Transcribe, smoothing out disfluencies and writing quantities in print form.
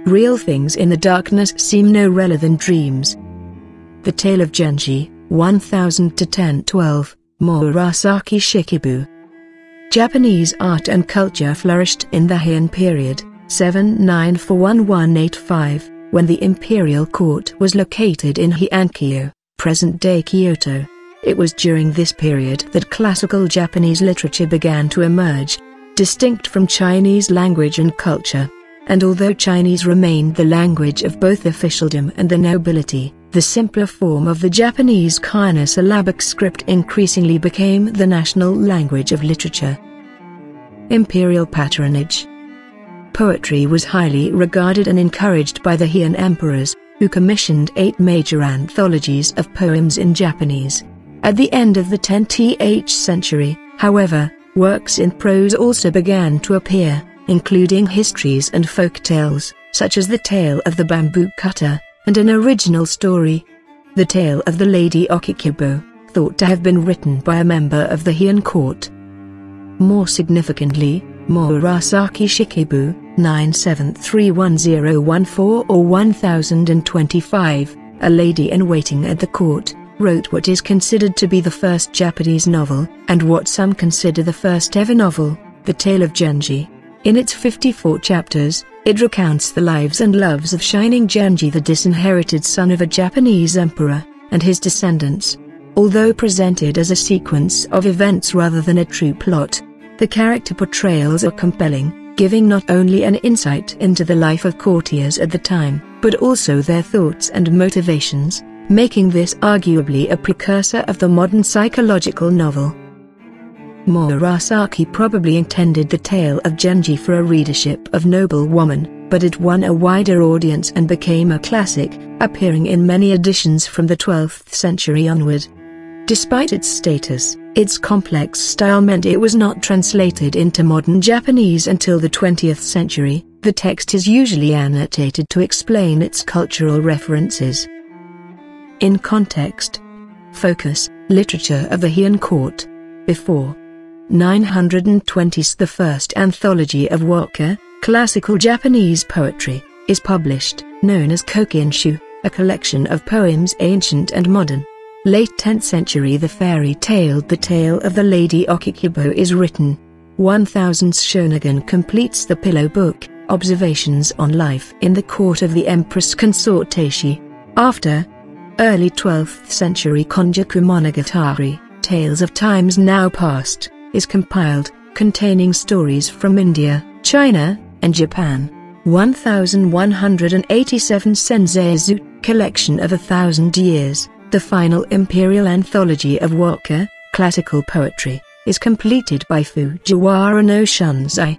Real things in the darkness seem no realer than dreams. The Tale of Genji, 1000–1012, Murasaki Shikibu. Japanese art and culture flourished in the Heian period, 794–1185, when the imperial court was located in Heiankyo, present-day Kyoto. It was during this period that classical Japanese literature began to emerge, distinct from Chinese language and culture. And although Chinese remained the language of both officialdom and the nobility, the simpler form of the Japanese kana syllabic script increasingly became the national language of literature. Imperial patronage. Poetry was highly regarded and encouraged by the Heian emperors, who commissioned 8 major anthologies of poems in Japanese. At the end of the 10th century, however, works in prose also began to appear, including histories and folk tales, such as the Tale of the Bamboo Cutter, and an original story, The Tale of the Lady Okikibo, thought to have been written by a member of the Heian court. More significantly, Murasaki Shikibu, 9731014 or 1025, a lady-in-waiting at the court, wrote what is considered to be the first Japanese novel, and what some consider the first ever novel, The Tale of Genji. In its 54 chapters, it recounts the lives and loves of Shining Genji, the disinherited son of a Japanese emperor, and his descendants. Although presented as a sequence of events rather than a true plot, the character portrayals are compelling, giving not only an insight into the life of courtiers at the time, but also their thoughts and motivations, making this arguably a precursor of the modern psychological novel. Murasaki probably intended The Tale of Genji for a readership of noblewomen, but it won a wider audience and became a classic, appearing in many editions from the 12th century onward. Despite its status, its complex style meant it was not translated into modern Japanese until the 20th century. The text is usually annotated to explain its cultural references. In context. Focus: literature of the Heian court. Before 920, the first anthology of waka, classical Japanese poetry, is published, known as Kokinshu, a collection of poems ancient and modern. Late 10th century, the fairy tale The Tale of the Lady Okikibo is written. 1000 Shonagon completes the Pillow Book, Observations on Life in the Court of the Empress Consort Taishi. After early 12th century Konjaku Monogatari, Tales of Times Now Past, is compiled, containing stories from India, China, and Japan. 1187 Senzeizu, collection of 1,000 years, the final imperial anthology of waka, classical poetry, is completed by Fujiwara no Shunzai.